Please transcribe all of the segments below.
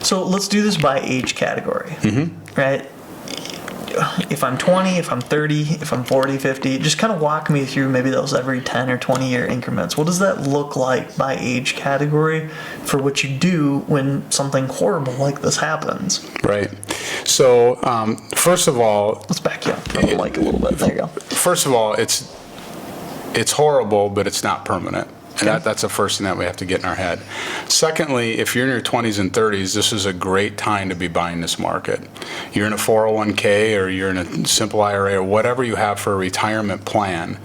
So let's do this by age category, right? If I'm 20, if I'm 30, if I'm 40, 50, just kind of walk me through maybe those every 10 or 20 year increments. What does that look like by age category for what you do when something horrible like this happens? Right. So, first of all, let's back you up from the mic a little bit. There you go. First of all, it's horrible, but it's not permanent. And that's the first thing that we have to get in our head. Secondly, if you're in your 20s and 30s, this is a great time to be buying this market. You're in a 401k or you're in a simple IRA or whatever you have for a retirement plan.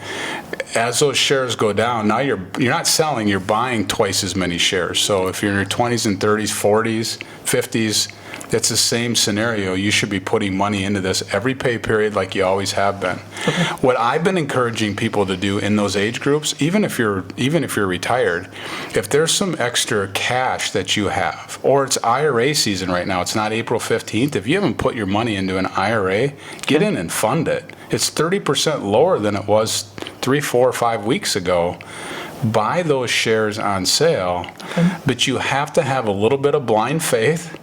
As those shares go down, now you're not selling, you're buying twice as many shares. So if you're in your 20s and 30s, 40s, 50s, it's the same scenario. You should be putting money into this every pay period like you always have been. What I've been encouraging people to do in those age groups, even if you're retired, if there's some extra cash that you have, or it's IRA season right now, it's not April 15th, if you haven't put your money into an IRA, get in and fund it. It's 30% lower than it was 3, 4, 5 weeks ago. Buy those shares on sale, but you have to have a little bit of blind faith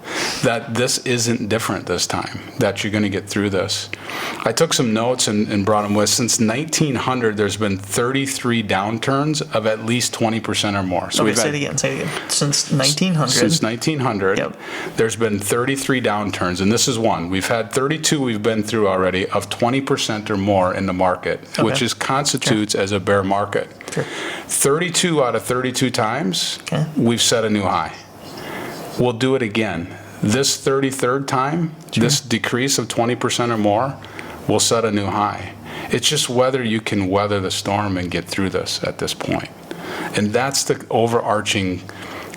that this isn't different this time, that you're going to get through this. I took some notes and brought them with. Since 1900, there's been 33 downturns of at least 20% or more. So say it again. Since 1900? Since 1900, there's been 33 downturns, and this is one. We've had 32 we've been through already of 20% or more in the market, which constitutes as a bear market. 32 out of 32 times, we've set a new high. We'll do it again. This 33rd time, this decrease of 20% or more, will set a new high. It's just whether you can weather the storm and get through this at this point. And that's the overarching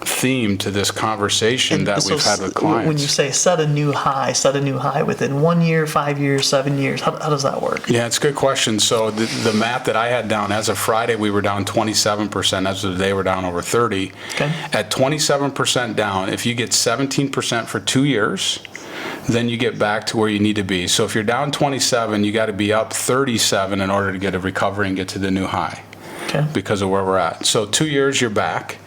theme to this conversation that we've had with clients. When you say set a new high within 1 year, 5 years, 7 years, how does that work? Yeah, it's a good question. So the math that I had down, as of Friday, we were down 27%. As of today, we're down over 30. At 27% down, if you get 17% for 2 years, then you get back to where you need to be. So if you're down 27, you got to be up 37 in order to get a recovery and get to the new high. Because of where we're at. So 2 years, you're back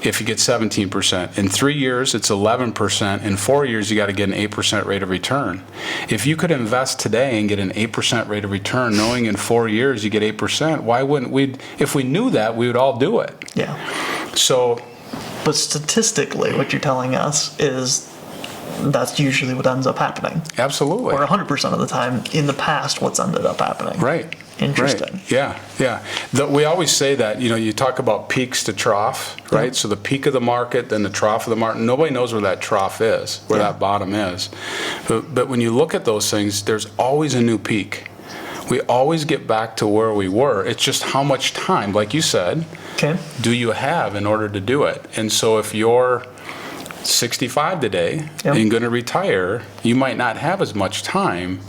if you get 17%. In 3 years, it's 11%. In 4 years, you got to get an 8% rate of return. If you could invest today and get an 8% rate of return, knowing in 4 years you get 8%, why wouldn't we? If we knew that, we would all do it. So, but statistically, what you're telling us is that's usually what ends up happening. Absolutely. Or 100% of the time in the past, what's ended up happening. Right. Interesting. Right. Yeah. We always say that, you talk about peaks to trough, right? So the peak of the market, then the trough of the market. Nobody knows where that trough is, where that bottom is. But when you look at those things, there's always a new peak. We always get back to where we were. It's just how much time, like you said, do you have in order to do it? And so if you're 65 today and going to retire, you might not have as much time.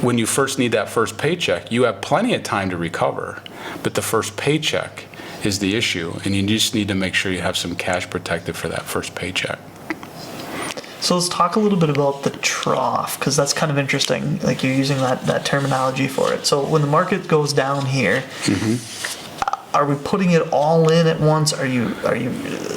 When you first need that first paycheck, you have plenty of time to recover, but the first paycheck is the issue, and you just need to make sure you have some cash protected for that first paycheck. So let's talk a little bit about the trough, because that's kind of interesting. Like you're using that terminology for it. So when the market goes down here, are we putting it all in at once? Are you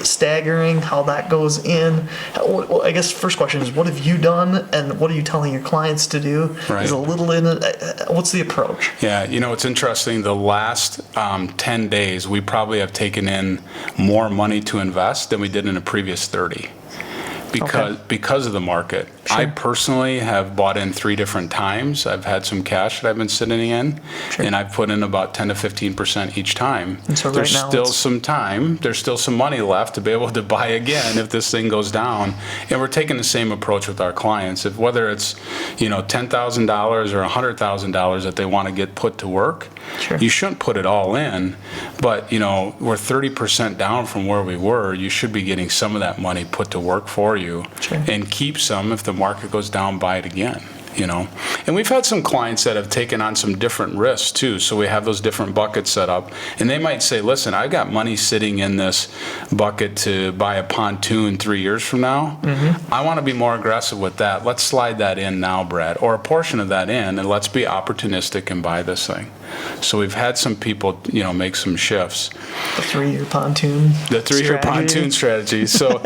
staggering how that goes in? Well, I guess first question is, what have you done, and what are you telling your clients to do? Is a little in it? What's the approach? Yeah, it's interesting. The last 10 days, we probably have taken in more money to invest than we did in the previous 30. Because of the market. I personally have bought in 3 different times. I've had some cash that I've been sitting in, and I've put in about 10 to 15% each time. And so there's still some time. There's still some money left to be able to buy again if this thing goes down. And we're taking the same approach with our clients. If whether it's $10,000 or $100,000 that they want to get put to work, you shouldn't put it all in. But we're 30% down from where we were. You should be getting some of that money put to work for you, and keep some if the market goes down, buy it again. And we've had some clients that have taken on some different risks too. So we have those different buckets set up, and they might say, listen, I've got money sitting in this bucket to buy a pontoon 3 years from now. I want to be more aggressive with that. Let's slide that in now, Brad, or a portion of that in, and let's be opportunistic and buy this thing. So we've had some people, make some shifts. The 3-year pontoon. The 3-year strategy. pontoon strategy. So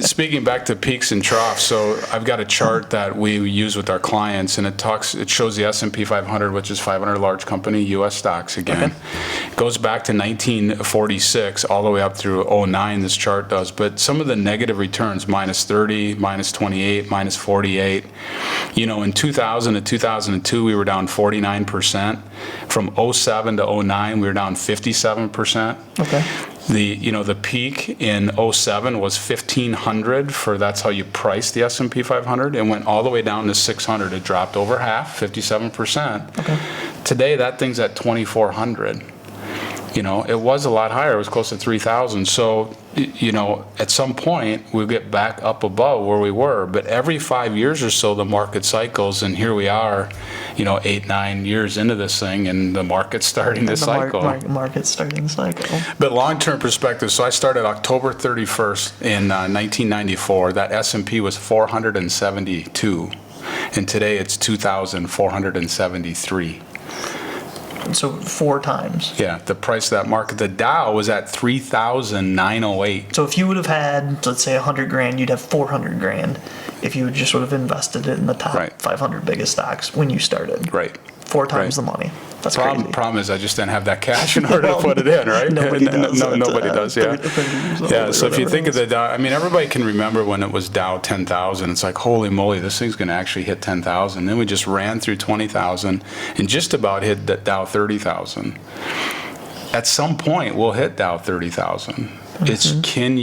speaking back to peaks and troughs, so I've got a chart that we use with our clients, and it shows the S&P 500, which is 500 large company U.S. stocks again. Okay. It goes back to 1946 all the way up through 09, this chart does. But some of the negative returns, minus 30, minus 28, minus 48. In 2000 to 2002, we were down 49%. From 07 to 09, we were down 57%. Okay. The peak in 07 was 1,500 that's how you price the S&P 500, and went all the way down to 600. It dropped over half, 57%. Okay. Today, that thing's at 2,400. It was a lot higher. It was close to 3,000. So, at some point, we'll get back up above where we were. But every 5 years or so, the market cycles, and here we are, 8, 9 years into this thing, and the market's starting to cycle. Market's starting to cycle. But long-term perspective, so I started October 31st in 1994. That S&P was 472, and today it's 2,473. So 4 times. Yeah, the price of that market. The Dow was at 3,908. So if you would have had, let's say, $100,000, you'd have $400,000 if you just would have invested it in the top 500 biggest stocks when you started. Right. 4 times the money. That's crazy. Problem is I just didn't have that cash in order to put it in, right? Nobody does. Nobody does, yeah. 30 years old Yeah, so if you think of the the Dow, everybody can remember when it was Dow 10,000. It's like, holy moly, this thing's going to actually hit 10,000. Then we just ran through 20,000 and just about hit that Dow 30,000. At some point, we'll hit Dow 30,000. It's can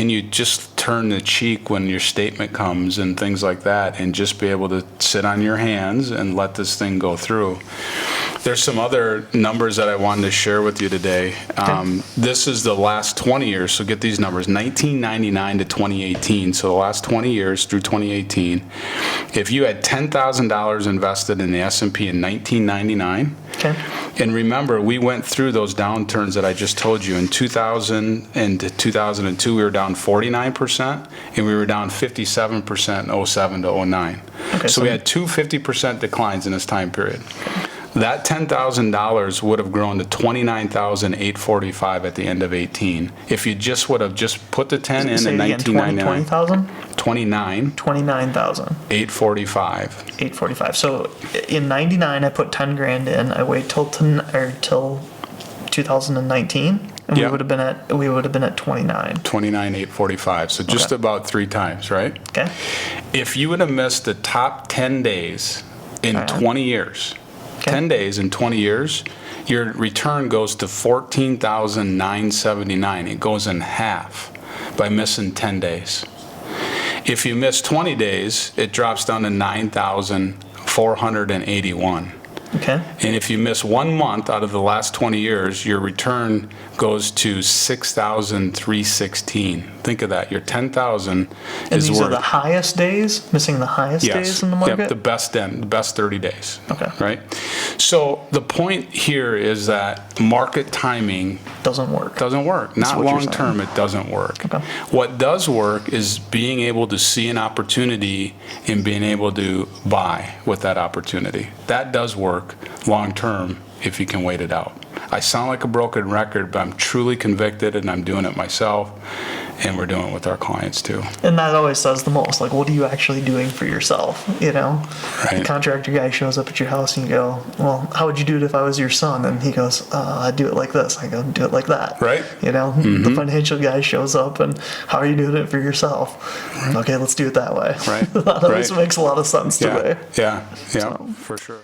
you just turn the cheek when your statement comes and things like that, and just be able to sit on your hands and let this thing go through? There's some other numbers that I wanted to share with you today. This is the last 20 years, so get these numbers, 1999 to 2018, so the last 20 years through 2018. If you had $10,000 invested in the S&P in 1999, and remember, we went through those downturns that I just told you. In 2000 and 2002, we were down 49%, and we were down 57% in 07 to 09. So we had two 50% declines in this time period. That $10,000 would have grown to $29,845 at the end of 18. If you just would have just put the 10 in 1999. 20,000? 29,000. 845. 845. So in 99, I put 10 grand in. I wait till 2019, and we would have been at 29. 29,845. So just about 3 times, right? Okay. If you would have missed the top 10 days in 20 years. 10 days in 20 years, your return goes to 14,979. It goes in half by missing 10 days. If you miss 20 days, it drops down to 9,481. Okay. And if you miss 1 month out of the last 20 years, your return goes to 6,316. Think of that. Your 10,000 is worth. And these are the highest days, missing the highest days in the market? Yep, the best 30 days. Okay. Right? So the point here is that market timing doesn't work. Not long term, it doesn't work. Okay. What does work is being able to see an opportunity and being able to buy with that opportunity. That does work long term if you can wait it out. I sound like a broken record, but I'm truly convicted, and I'm doing it myself, and we're doing it with our clients too. And that always says the most. Like, what are you actually doing for yourself? Right. The contractor guy shows up at your house, and you go, well, how would you do it if I was your son? And he goes, I'd do it like this. I go, do it like that. Right. The financial guy shows up, and how are you doing it for yourself? Right. Okay, let's do it that way. Right. That always makes a lot of sense to me. Yeah, for sure.